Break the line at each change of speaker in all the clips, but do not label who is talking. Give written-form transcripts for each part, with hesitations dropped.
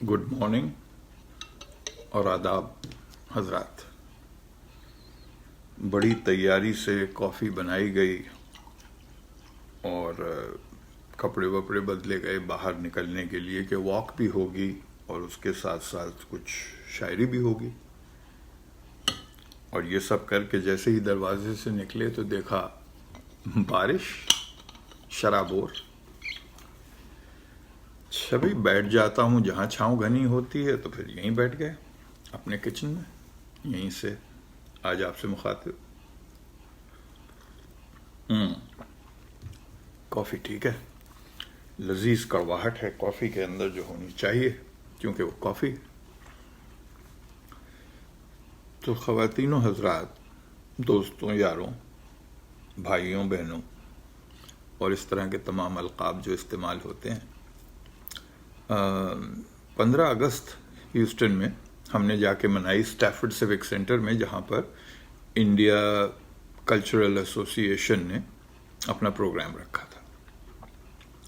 Good morning और आदाब हजरात। बड़ी तैयारी से कॉफ़ी बनाई गई और कपड़े वपड़े बदले गए बाहर निकलने के लिए कि वॉक भी होगी और उसके साथ साथ कुछ शायरी भी होगी। और ये सब करके जैसे ही दरवाजे से निकले तो देखा बारिश शराबोर। सभी बैठ जाता हूँ जहाँ छाँव घनी होती है, तो फिर यहीं बैठ गए अपने किचन में। यहीं से आज आपसे मुखातिब। कॉफ़ी ठीक है, लजीज कड़वाहट है कॉफ़ी के अंदर जो होनी चाहिए, क्योंकि वो कॉफ़ी। तो ख़वातीनों हजरात, दोस्तों, यारों, भाइयों, बहनों और इस तरह के तमाम अलक़ाब जो इस्तेमाल होते हैं, 15 अगस्त ह्यूस्टन में हमने जाके मनाई स्टैफर्ड सिविक सेंटर में, जहाँ पर इंडिया कल्चरल एसोसिएशन ने अपना प्रोग्राम रखा था।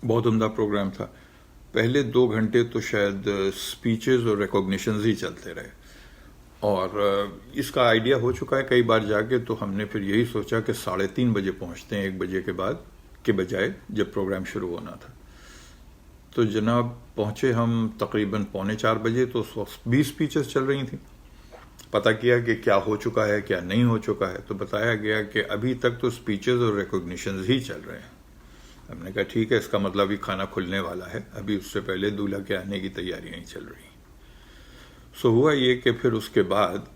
बहुत उम्दा प्रोग्राम था। पहले 2 घंटे तो शायद स्पीचेस और रिकॉग्निशंस ही चलते रहे, और इसका आइडिया हो चुका है कई बार जाके। तो हमने फिर यही सोचा कि 3:30 बजे पहुँचते हैं, 1 बजे के बाद के बजाय जब प्रोग्राम शुरू होना था। तो जनाब पहुँचे हम तकरीबन 3:45 बजे, तो 20 स्पीचेस चल रही थी। पता किया कि क्या हो चुका है क्या नहीं हो चुका है, तो बताया गया कि अभी तक तो स्पीचेस और रिकॉग्निशंस ही चल रहे हैं। हमने कहा ठीक है, इसका मतलब अभी खाना खुलने वाला है, अभी उससे पहले दूल्हा के आने की तैयारियां ही चल रही। सो हुआ ये कि फिर उसके बाद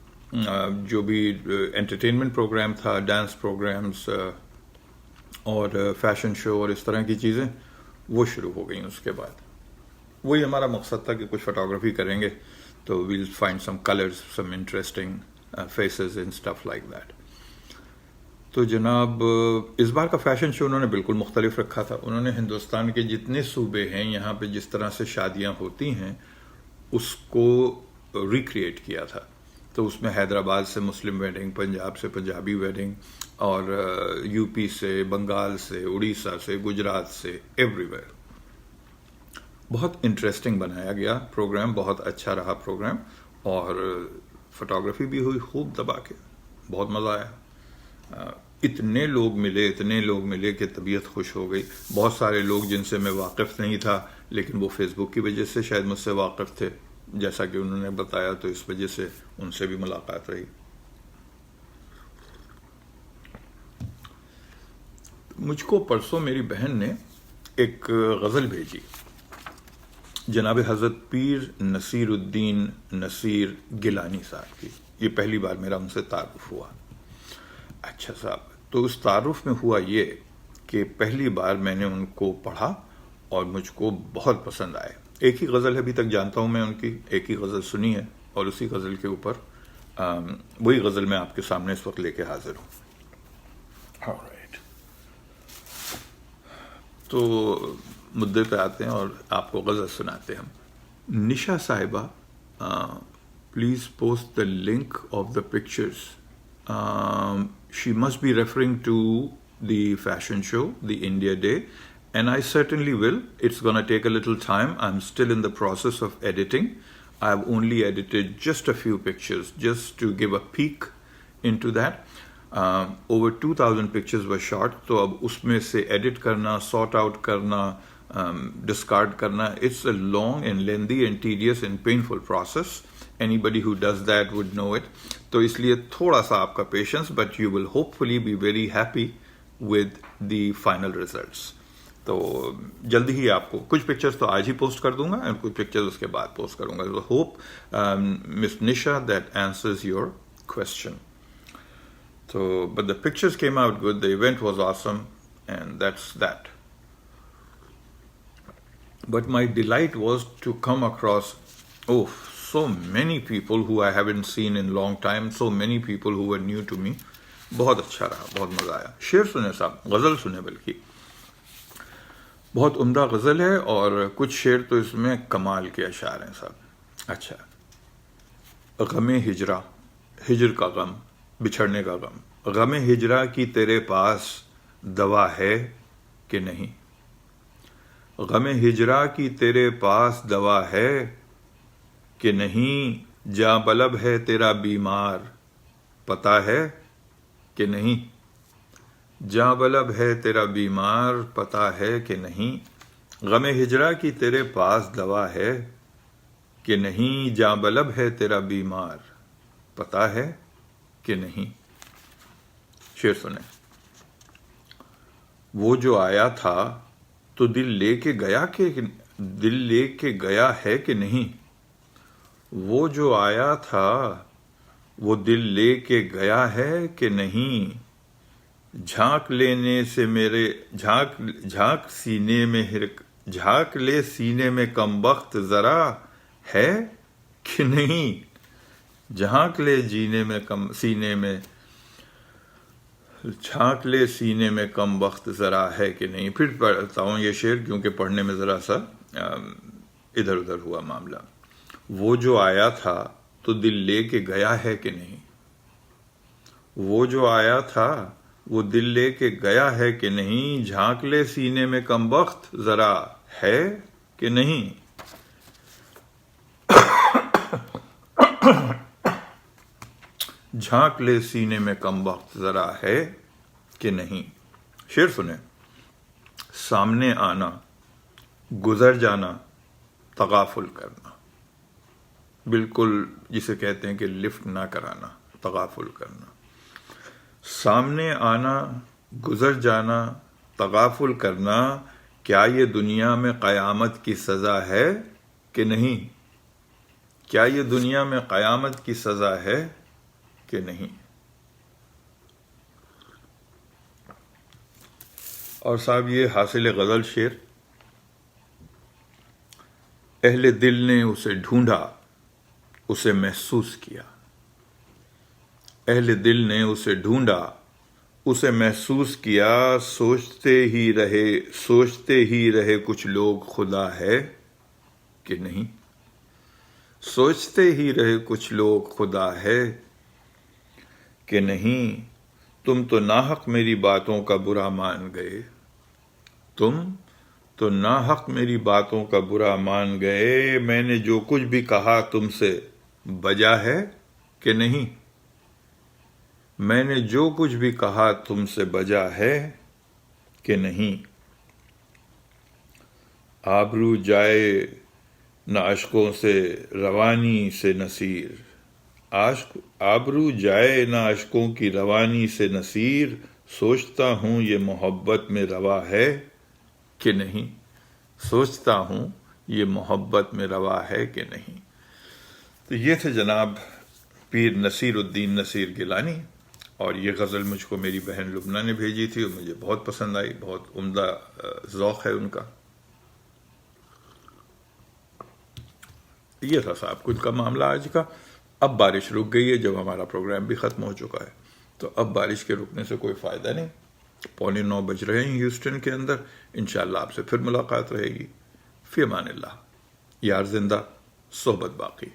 जो भी एंटरटेनमेंट प्रोग्राम था, डांस प्रोग्राम्स और फैशन शो और इस तरह की चीज़ें, वो शुरू हो गई। उसके बाद वही हमारा मकसद था कि कुछ फोटोग्राफी करेंगे, तो we'll find some colours, some interesting faces and stuff like that. तो जनाब इस बार का फैशन शो उन्होंने बिल्कुल मुख्तलिफ रखा था। उन्होंने हिंदुस्तान के जितने सूबे हैं यहाँ पे जिस तरह से शादियाँ होती हैं उसको रिक्रिएट किया था। तो उसमें हैदराबाद से मुस्लिम वेडिंग, पंजाब से पंजाबी वेडिंग, और यूपी से, बंगाल से, उड़ीसा से, गुजरात से, एवरीवेयर। बहुत इंटरेस्टिंग बनाया गया प्रोग्राम, बहुत अच्छा रहा प्रोग्राम, और फोटोग्राफी भी हुई खूब दबा के। बहुत मज़ा आया। इतने लोग मिले कि तबीयत खुश हो गई। बहुत सारे लोग जिनसे मैं वाकिफ़ नहीं था, लेकिन वो फेसबुक की वजह से शायद मुझसे वाकिफ़ थे, जैसा कि उन्होंने बताया, तो इस वजह से उनसे भी मुलाकात रही। मुझको परसों मेरी बहन ने एक गज़ल भेजी, जनाब हज़रत पीर नसीरुद्दीन नसीर गिलानी साहब की। ये पहली बार मेरा उनसे तारुफ हुआ। अच्छा साहब, तो उस तारुफ में हुआ ये कि पहली बार मैंने उनको पढ़ा और मुझको बहुत पसंद आए। एक ही गज़ल अभी तक जानता हूँ मैं उनकी, एक ही गज़ल सुनी है, और उसी गज़ल के ऊपर वही गज़ल मैं आपके सामने इस वक्त लेके हाजिर हूँ। ऑलराइट, तो मुद्दे पे आते हैं और आपको गज़ल सुनाते हैं हम। निशा साहिबा, please post the link of the pictures. She must be referring to the fashion show, the India day, and I certainly will. It's going to take a little time. I'm still in the process of editing. I've only edited just a few pictures just to give a peek into that. Over 2000 pictures were shot, तो अब उसमें से edit करना, sort out करना, discard करना, it's a long and lengthy and tedious and painful process. Anybody who does that would know it. तो इसलिए थोड़ा सा आपका patience, but you will hopefully be very happy with the final results. तो जल्दी ही आपको कुछ पिक्चर्स तो आज ही पोस्ट कर दूंगा और कुछ पिक्चर्स उसके बाद पोस्ट करूंगा। तो hope miss Nisha that answers your question. तो but the pictures came out good, the event was awesome, and that's that. But my delight was to come across so many people who I haven't seen in long time, so many people who were new to me. बहुत अच्छा रहा, बहुत मजा आया। शेर सुने साहब, गजल सुने, बल्कि बहुत उम्दा गज़ल है, और कुछ शेर तो इसमें कमाल के अशार हैं साहब। अच्छा, गमे हिजरा, हिजर का गम, बिछड़ने का गम। गमे हिजरा की तेरे पास दवा है कि नहीं? गमे हिजरा की तेरे पास दवा है کہ نہیں جاں بلب ہے تیرا بیمار پتہ ہے کہ نہیں جاں بلب ہے تیرا بیمار پتہ ہے کہ نہیں غم ہجرا کی تیرے پاس دوا ہے کہ نہیں جاں بلب ہے تیرا بیمار پتہ ہے کہ نہیں. شعر سنیں. وہ جو آیا تھا تو دل لے کے گیا ہے کہ نہیں وہ جو آیا تھا وہ دل لے کے گیا ہے کہ نہیں جھانک لینے سے میرے جھانک لے سینے میں کم بخت ذرا ہے کہ نہیں جھانک لے سینے میں کم وقت ذرا ہے کہ نہیں. پھر پڑھتا ہوں یہ شعر کیونکہ پڑھنے میں ذرا سا ادھر ادھر ہوا معاملہ. وہ جو آیا تھا تو دل لے کے گیا ہے کہ نہیں وہ جو آیا تھا وہ دل لے کے گیا ہے کہ نہیں جھانک لے سینے میں کم وقت ذرا ہے کہ نہیں جھانک لے سینے میں کم وقت ذرا ہے کہ نہیں. شعر سنیں. سامنے آنا گزر جانا تغافل کرنا بالکل جسے کہتے ہیں کہ لفٹ نہ کرانا تغافل کرنا. سامنے آنا گزر جانا تغافل کرنا کیا یہ دنیا میں قیامت کی سزا ہے کہ نہیں کیا یہ دنیا میں قیامت کی سزا ہے کہ نہیں. اور صاحب یہ حاصل غزل شعر. اہل دل نے اسے ڈھونڈا اسے محسوس کیا اہل دل نے اسے ڈھونڈا اسے محسوس کیا سوچتے ہی رہے کچھ لوگ خدا ہے کہ نہیں سوچتے ہی رہے کچھ لوگ خدا ہے کہ نہیں. تم تو ناحق میری باتوں کا برا مان گئے تم تو ناحق میری باتوں کا برا مان گئے میں نے جو کچھ بھی کہا تم سے بجا ہے کہ نہیں میں نے جو کچھ بھی کہا تم سے بجا ہے کہ نہیں. آبرو جائے نہ اشکوں سے روانی سے نصیر آبرو جائے نہ اشکوں کی روانی سے نصیر سوچتا ہوں یہ محبت میں روا ہے کہ نہیں سوچتا ہوں یہ محبت میں روا ہے کہ نہیں. تو یہ تھے جناب پیر نصیر الدین نصیر گیلانی اور یہ غزل مجھ کو میری بہن لبنہ نے بھیجی تھی اور مجھے بہت پسند آئی. بہت عمدہ ذوق ہے ان کا. یہ تھا صاحب کچھ کا معاملہ آج کا. اب بارش رک گئی ہے جب ہمارا پروگرام بھی ختم ہو چکا ہے تو اب بارش کے رکنے سے کوئی فائدہ نہیں. 8:45 بج رہے ہیں ہیوسٹن کے اندر. انشاءاللہ آپ سے پھر ملاقات رہے گی. فی امان اللہ. یار زندہ صحبت باقی.